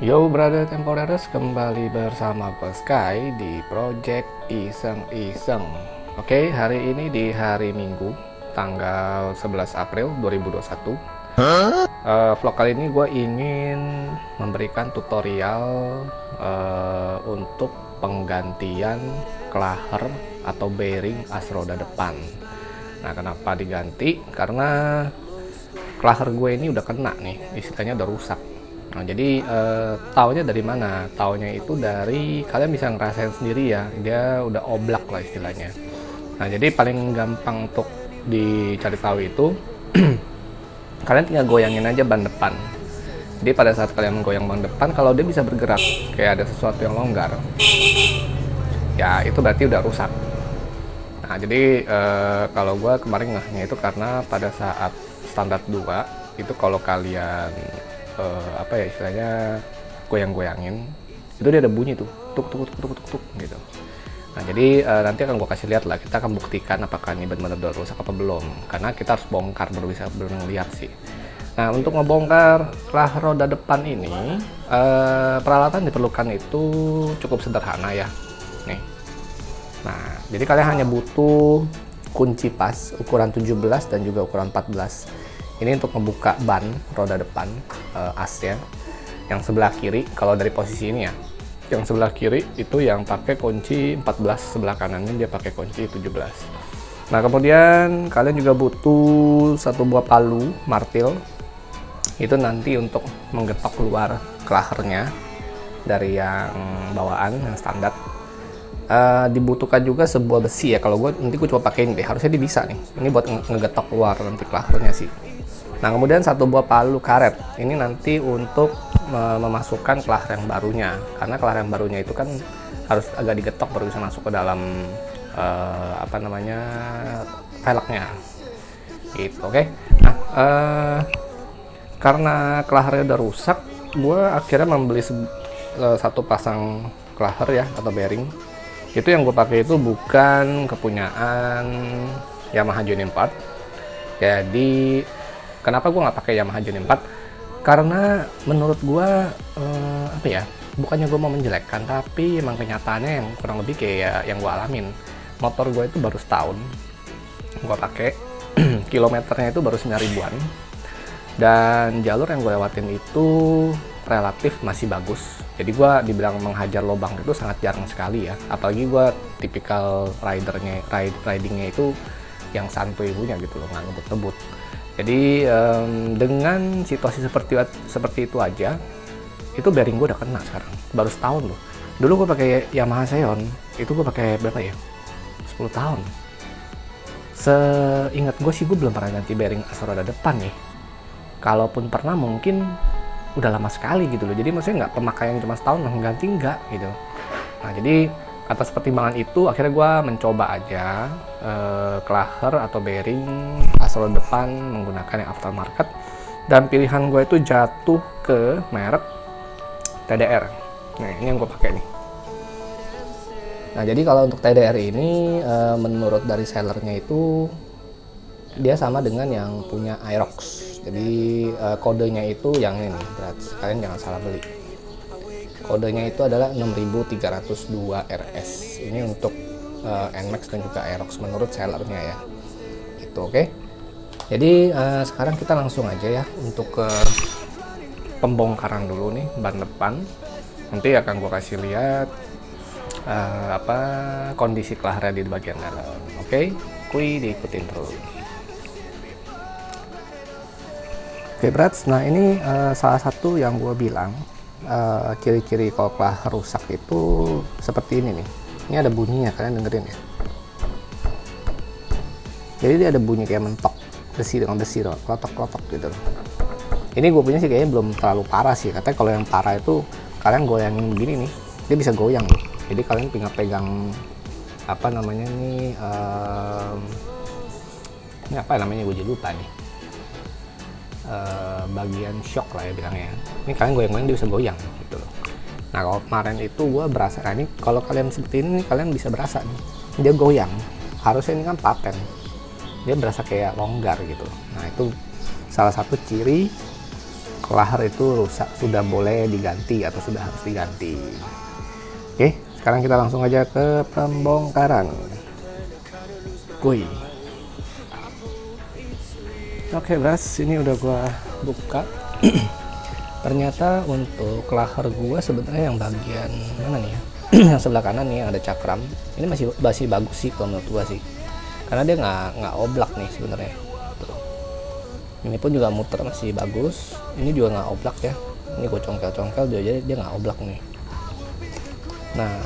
Yo brother temporeres, kembali bersama gue Sky di Project Iseng-Iseng. Oke, hari ini di hari Minggu tanggal 11 April 2021. Vlog kali ini gue ingin memberikan tutorial untuk penggantian klaher atau bearing as roda depan. Nah, kenapa diganti? Karena klaher gue ini udah kena nih, istilahnya udah rusak. Nah, jadi taunya dari mana? Taunya itu dari kalian bisa ngerasain sendiri ya, dia udah oblak lah istilahnya. Nah, jadi paling gampang untuk dicari tahu itu kalian tinggal goyangin aja ban depan. Jadi pada saat kalian menggoyang ban depan, kalau dia bisa bergerak kayak ada sesuatu yang longgar, ya itu berarti udah rusak. Nah, jadi kalau gue kemarin ngehnya itu karena pada saat standar 2 itu kalau kalian apa ya istilahnya goyang-goyangin itu dia ada bunyi tuh tuk tuk tuk tuk tuk tuk gitu. Nah, jadi nanti akan gue kasih lihat lah, kita akan buktikan apakah ini benar-benar udah rusak apa belum, karena kita harus bongkar baru bisa ngeliat sih. Nah, untuk ngebongkar klaher roda depan ini peralatan diperlukan itu cukup sederhana ya nih. Nah, jadi kalian hanya butuh kunci pas ukuran 17 dan juga ukuran 14. Ini untuk membuka ban roda depan asnya. Yang sebelah kiri, kalau dari posisi ini ya, yang sebelah kiri itu yang pakai kunci 14, sebelah kanannya dia pakai kunci 17. Nah, kemudian kalian juga butuh satu buah palu martil. Itu nanti untuk menggetok keluar klahernya dari yang bawaan, yang standar. Dibutuhkan juga sebuah besi ya, kalau nanti gue coba pakai ini deh, harusnya dia bisa nih, ini buat ngegetok keluar nanti klahernya sih. Nah, kemudian satu buah palu karet, ini nanti untuk memasukkan klaher yang barunya, karena klaher yang barunya itu kan harus agak digetok baru bisa masuk ke dalam apa namanya velgnya gitu. Oke. Nah, karena klahernya udah rusak, gue akhirnya membeli satu pasang klaher ya atau bearing. Itu yang gue pakai itu bukan kepunyaan Yamaha Journey 4. Jadi kenapa gue nggak pakai Yamaha Journey 4? Karena menurut gue apa ya, bukannya gue mau menjelekkan, tapi emang kenyataannya yang kurang lebih kayak yang gue alamin. Motor gue itu baru setahun gue pakai, kilometernya itu baru 9 ribuan, dan jalur yang gue lewatin itu relatif masih bagus. Jadi gue dibilang menghajar lubang itu sangat jarang sekali ya, apalagi gue tipikal ridingnya itu yang santuy punya gitu loh, nggak ngebut-ngebut. Jadi dengan situasi seperti itu aja, itu bearing gue udah kena sekarang, baru setahun loh. Dulu gue pakai Yamaha Xeon, itu gue pakai berapa ya, 10 tahun. Seingat gue sih gue belum pernah ganti bearing as roda depan nih. Kalaupun pernah mungkin udah lama sekali gitu loh. Jadi maksudnya nggak pemakaian cuma setahun langsung ganti, nggak gitu. Nah, jadi atas pertimbangan itu akhirnya gue mencoba aja klaher atau bearing as roda depan menggunakan yang aftermarket, dan pilihan gue itu jatuh ke merek TDR. Nah, ini yang gue pakai nih. Nah, jadi kalau untuk TDR ini menurut dari sellernya itu dia sama dengan yang punya Aerox. Jadi kodenya itu yang ini nih, kalian jangan salah beli. Kodenya itu adalah 6302 RS. Ini untuk NMAX dan juga Aerox menurut sellernya ya. Gitu, oke. Jadi sekarang kita langsung aja ya untuk ke pembongkaran dulu nih ban depan. Nanti akan gue kasih lihat apa kondisi klahernya di bagian dalam. Oke, kui diikutin terus. Oke, Brats, nah ini salah satu yang gue bilang ciri-ciri kalau klaher rusak itu seperti ini nih. Ini ada bunyinya, kalian dengerin ya. Jadi dia ada bunyi kayak mentok besi dengan besi loh, klotok-klotok gitu. Ini gue punya sih kayaknya belum terlalu parah sih. Katanya kalau yang parah itu kalian goyangin begini nih, dia bisa goyang loh. Jadi kalian tinggal pegang apa namanya nih, ini apa namanya, gue jadi lupa nih. Bagian shock lah ya bilangnya. Ini kalian goyang-goyang dia bisa goyang gitu loh. Nah, kalau kemarin itu gue berasa, nah ini kalau kalian seperti ini kalian bisa berasa nih dia goyang. Harusnya ini kan paten, dia berasa kayak longgar gitu. Nah, itu salah satu ciri kelahar itu rusak, sudah boleh diganti atau sudah harus diganti. Oke, sekarang kita langsung aja ke pembongkaran. Kuy. Oke, Bras, ini udah gua buka. Ternyata untuk kelahar gua sebenarnya yang bagian mana nih ya? Yang sebelah kanan nih ada cakram. Ini masih bagus sih kalau menurut gua sih. Karena dia nggak oblak nih sebenarnya. Tuh. Ini pun juga muter masih bagus. Ini juga nggak oblak ya. Ini gua congkel-congkel jadi dia nggak oblak nih. Nah,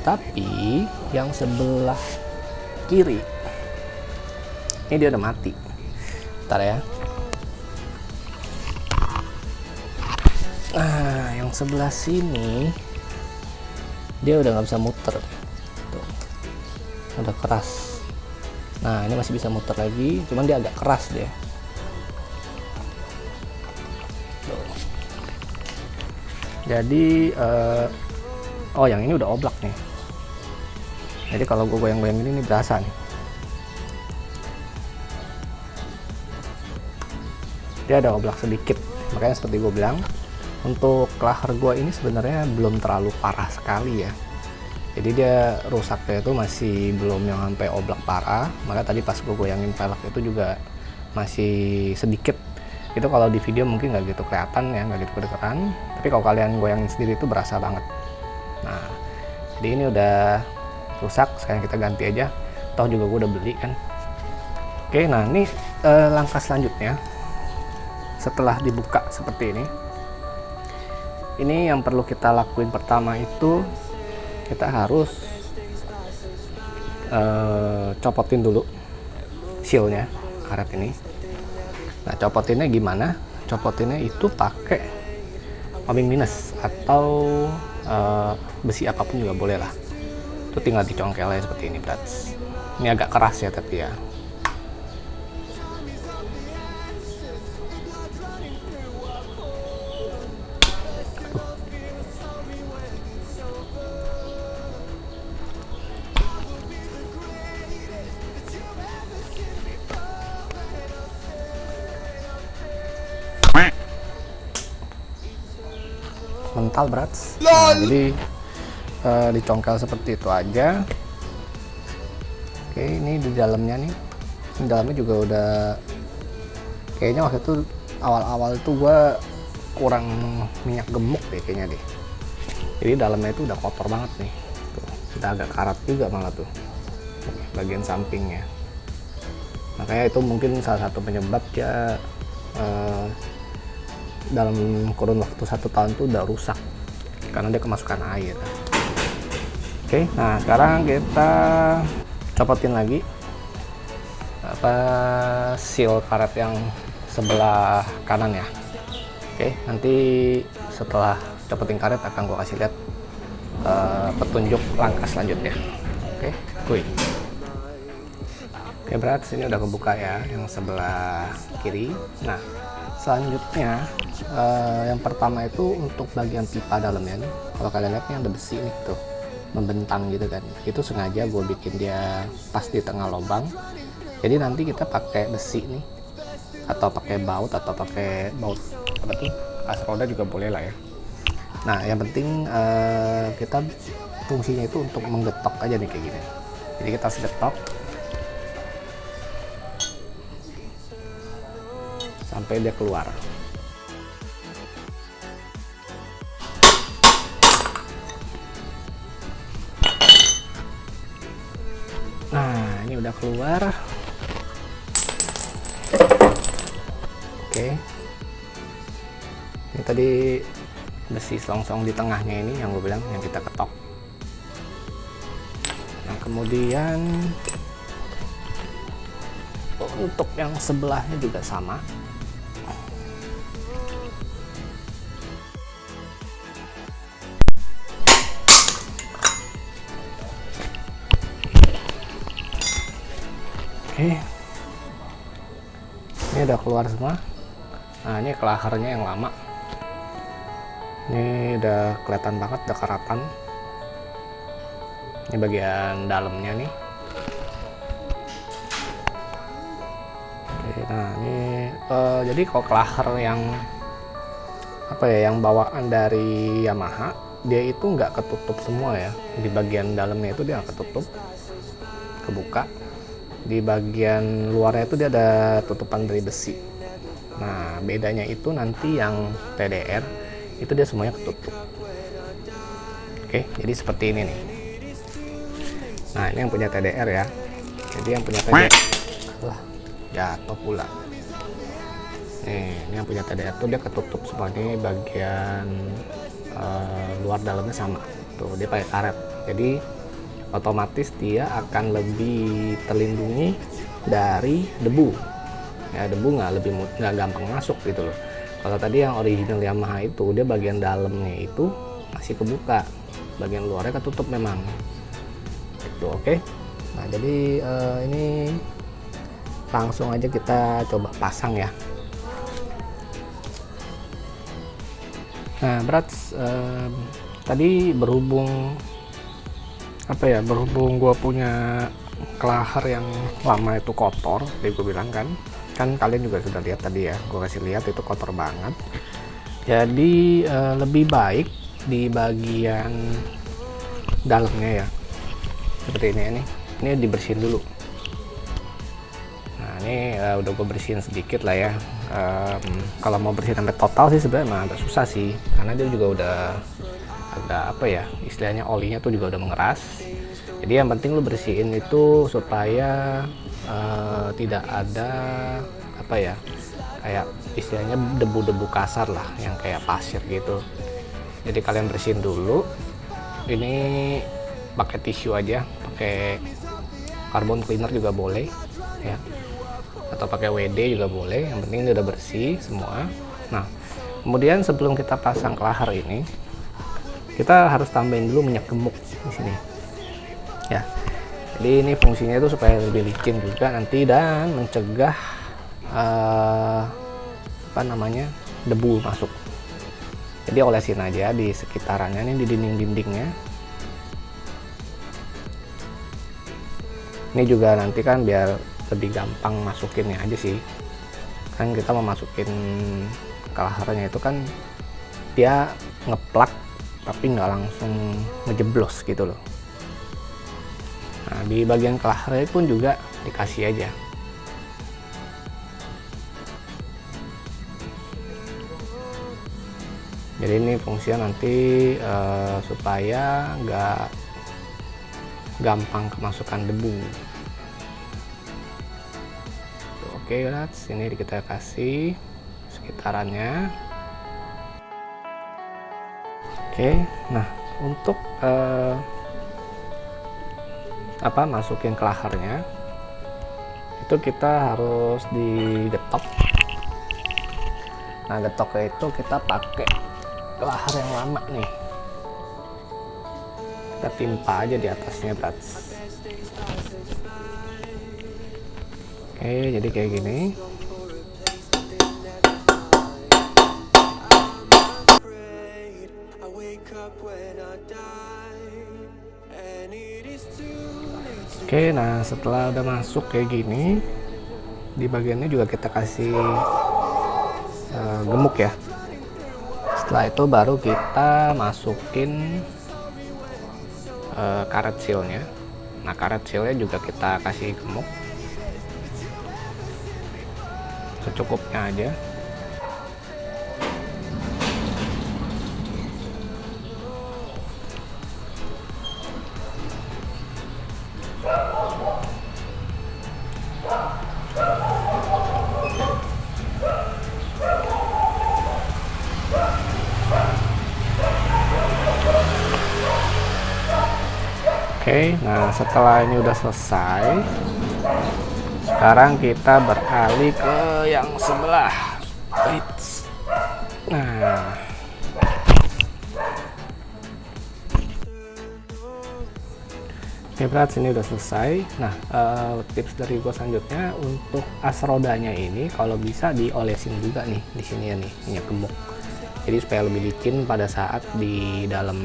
tapi yang sebelah kiri ini dia udah mati. Bentar ya. Nah, yang sebelah sini dia udah nggak bisa muter. Tuh. Udah keras. Nah, ini masih bisa muter lagi, cuman dia agak keras dia. Tuh. Jadi oh, yang ini udah oblak nih. Jadi kalau gue goyang-goyang ini berasa nih. Dia ada oblak sedikit, makanya seperti gue bilang, untuk kelahar gue ini sebenarnya belum terlalu parah sekali ya. Jadi dia rusaknya itu masih belum yang sampai oblak parah. Maka tadi pas gue goyangin velg itu juga masih sedikit. Itu kalau di video mungkin nggak gitu kelihatan ya, nggak gitu kedengeran. Tapi kalau kalian goyangin sendiri itu berasa banget. Nah, jadi ini udah rusak, sekarang kita ganti aja. Toh juga gue udah beli kan. Oke, nah ini langkah selanjutnya. Setelah dibuka seperti ini yang perlu kita lakuin pertama itu kita harus copotin dulu sealnya, karet ini. Nah, copotinnya gimana? Copotinnya itu pakai obeng minus atau besi apapun juga boleh lah. Itu tinggal dicongkel aja seperti ini, Brats. Ini agak keras ya tapi ya. Mental, Brats. Nah, jadi dicongkel seperti itu aja. Oke, ini di dalamnya nih. Di dalamnya juga udah kayaknya waktu itu awal-awal itu gua kurang minyak gemuk deh kayaknya deh. Jadi dalamnya itu udah kotor banget nih. Tuh, udah agak karat juga malah tuh. Bagian sampingnya. Makanya itu mungkin salah satu penyebab ya dalam kurun waktu 1 tahun tuh udah rusak karena dia kemasukan air. Oke, nah sekarang kita copotin lagi seal karet yang sebelah kanan ya. Oke, nanti setelah copotin karet akan gua kasih lihat petunjuk langkah selanjutnya. Oke, kuy. Oke, Brats, ini udah kebuka ya yang sebelah kiri. Nah, selanjutnya yang pertama itu untuk bagian pipa dalamnya nih. Kalau kalian lihat nih ada besi nih tuh membentang gitu kan. Itu sengaja gue bikin dia pas di tengah lubang. Jadi nanti kita pakai besi nih atau pakai baut apa tuh as roda juga boleh lah ya. Nah, yang penting kita fungsinya itu untuk menggetok aja nih kayak gini. Jadi kita harus getok sampai dia keluar. Nah, ini udah keluar. Oke. Ini tadi besi selongsong di tengahnya ini yang gue bilang yang kita ketok. Nah, kemudian untuk yang sebelahnya juga sama. Oke, ini udah keluar semua. Nah, ini kelaharnya yang lama. Ini udah kelihatan banget, udah karatan. Ini bagian dalamnya nih. Oke, nah ini jadi kalau klaher yang apa ya, yang bawaan dari Yamaha, dia itu nggak ketutup semua ya. Di bagian dalamnya itu dia nggak ketutup, kebuka. Di bagian luarnya itu dia ada tutupan dari besi. Nah, bedanya itu nanti yang TDR itu dia semuanya ketutup. Oke, jadi seperti ini nih. Nah, ini yang punya TDR ya. Jadi yang punya TDR, wah, jatuh pula. Nih, ini yang punya TDR tuh dia ketutup semuanya, bagian luar dalamnya sama. Tuh, dia pakai karet. Jadi otomatis dia akan lebih terlindungi dari debu. Ya, debu nggak gampang masuk gitu loh. Kalau tadi yang original Yamaha itu dia bagian dalamnya itu masih kebuka, bagian luarnya ketutup memang. Itu oke. Nah, jadi ini langsung aja kita coba pasang ya. Nah, Brats, tadi berhubung gue punya klaher yang lama itu kotor, tadi gue bilang kan kalian juga sudah lihat tadi ya, gue kasih lihat itu kotor banget. Jadi lebih baik di bagian dalamnya ya, seperti ini dibersihin dulu. Nah, ini udah gue bersihin sedikit lah ya. Kalau mau bersihin sampai total sih sebenarnya emang agak susah sih, karena dia juga udah agak istilahnya olinya tuh juga udah mengeras. Jadi yang penting lu bersihin itu supaya tidak ada kayak istilahnya debu-debu kasar lah, yang kayak pasir gitu. Jadi kalian bersihin dulu. Ini pakai tisu aja, pakai carbon cleaner juga boleh ya, atau pakai WD juga boleh, yang penting ini udah bersih semua. Nah, kemudian sebelum kita pasang klaher ini, kita harus tambahin dulu minyak gemuk di sini ya. Jadi ini fungsinya itu supaya lebih licin juga nanti dan mencegah debu masuk. Jadi olesin aja di sekitarannya, ini di dinding-dindingnya. Ini juga nanti kan biar lebih gampang masukinnya aja sih, kan kita mau masukin klahernya itu kan dia ngeplak tapi nggak langsung ngejeblos gitu loh. Nah, di bagian klahernya pun juga dikasih aja. Jadi ini fungsinya nanti supaya nggak gampang kemasukan debu. Oke, sini kita kasih sekitarannya. Oke, nah untuk masukin klahernya itu kita harus digetok. Nah, getoknya itu kita pakai klaher yang lama nih, kita timpa aja di atasnya, Brats. Oke, jadi kayak gini. Oke, nah setelah udah masuk kayak gini, di bagiannya juga kita kasih gemuk ya. Setelah itu baru kita masukin karet sealnya. Nah, karet sealnya juga kita kasih gemuk secukupnya aja. Oke, nah setelah ini udah selesai, sekarang kita beralih ke yang sebelah. Nah, oke, Brats, ini udah selesai. Nah, tips dari gue selanjutnya untuk as rodanya ini kalau bisa diolesin juga nih di sini ya nih, minyak gemuk. Jadi supaya lebih licin pada saat di dalam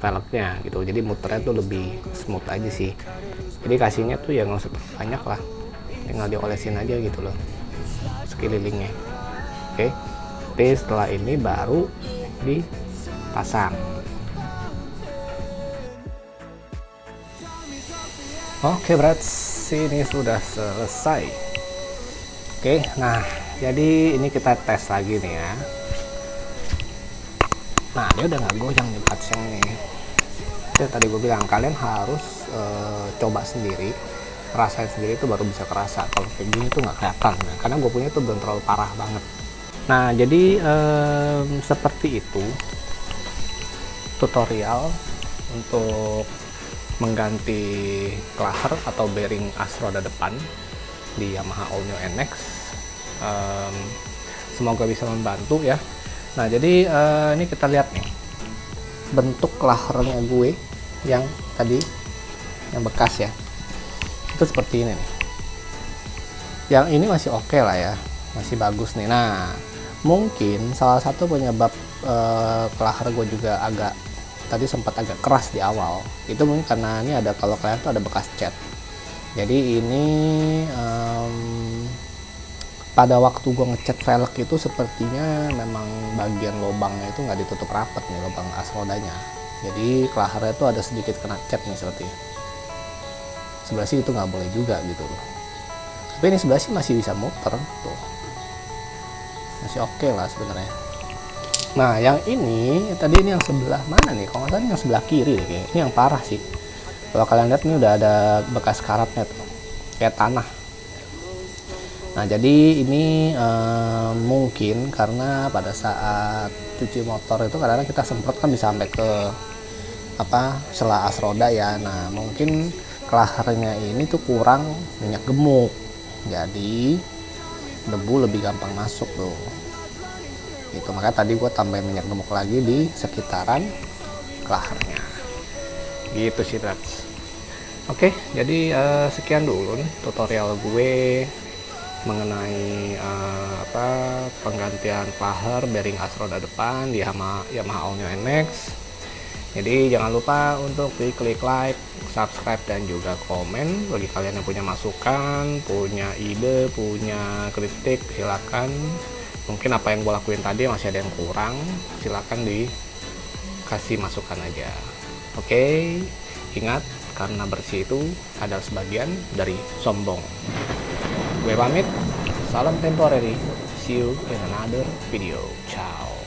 velgnya gitu. Jadi muternya tuh lebih smooth aja sih. Jadi kasihnya tuh ya nggak usah banyak lah, tinggal diolesin aja gitu loh. sekelilingnya. Oke, jadi setelah ini baru dipasang. Oke brats, ini sudah selesai. Oke, nah jadi ini kita tes lagi nih ya. Nah dia udah nggak goyang nih patsnya nih. Itu tadi gue bilang kalian harus coba sendiri, rasain sendiri itu baru bisa kerasa. Kalau kayak gini tuh nggak kelihatan ya, karena gue punya tuh belum terlalu parah banget. Nah jadi seperti itu tutorial untuk mengganti cluster atau bearing as roda depan di Yamaha All New NX. Semoga bisa membantu ya. Nah jadi ini kita lihat nih bentuk clusternya gue yang tadi yang bekas ya, itu seperti ini nih. Yang ini masih oke lah ya, masih bagus nih. Nah mungkin salah satu penyebab cluster gue juga agak tadi sempat agak keras di awal, itu mungkin karena ini ada, kalau kalian tuh ada bekas cat. Jadi ini pada waktu gue ngecat velg itu sepertinya memang bagian lubangnya itu nggak ditutup rapat nih, lubang as rodanya. Jadi klahernya itu ada sedikit kena cat nih seperti sebelah sini, itu nggak boleh juga gitu loh. Tapi ini sebelah sini masih bisa muter tuh, masih oke lah sebenarnya. Nah yang ini tadi ini yang sebelah mana nih, kalau nggak salah yang sebelah kiri deh kayaknya. Ini yang parah sih, kalau kalian lihat ini udah ada bekas karatnya tuh kayak tanah. Nah jadi ini mungkin karena pada saat cuci motor itu kadang-kadang kita semprot kan bisa sampai ke sela as roda ya. Nah mungkin klahernya ini tuh kurang minyak gemuk, jadi debu lebih gampang masuk tuh. Itu makanya tadi gue tambahin minyak gemuk lagi di sekitaran klahernya. Gitu sih brats. Oke, jadi sekian dulu nih tutorial gue mengenai penggantian klaher bearing as roda depan di Yamaha All New NX. Jadi jangan lupa untuk klik like, subscribe dan juga komen. Bagi kalian yang punya masukan, punya ide, punya kritik, silakan. Mungkin apa yang gue lakuin tadi masih ada yang kurang, silakan dikasih masukan aja. Oke, ingat karena bersih itu adalah sebagian dari sombong. Gue pamit, salam temporary, see you in another video, ciao.